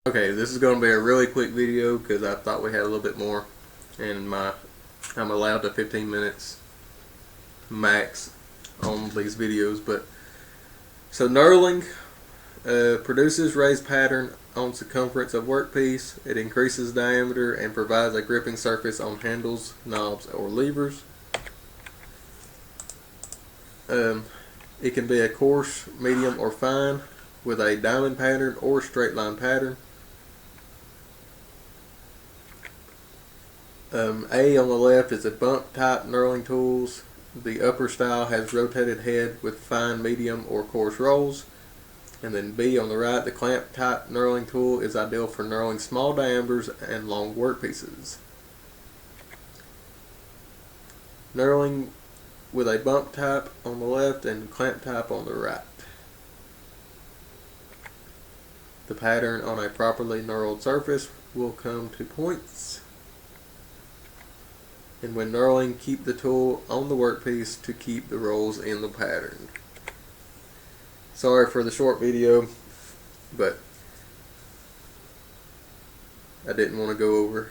Okay, this is going to be a really quick video because I thought we had a little bit more, and I'm allowed to 15 minutes max on these videos. But so knurling produces raised pattern on circumference of workpiece. It increases diameter and provides a gripping surface on handles, knobs, or levers. It can be a coarse, medium, or fine with a diamond pattern or straight line pattern. A on the left is a bump type knurling tools. The upper style has rotated head with fine, medium, or coarse rolls. And then B on the right, the clamp type knurling tool is ideal for knurling small diameters and long workpieces. Knurling with a bump type on the left and clamp type on the right. The pattern on a properly knurled surface will come to points. And when knurling, keep the tool on the workpiece to keep the rolls in the pattern. Sorry for the short video, but I didn't want to go over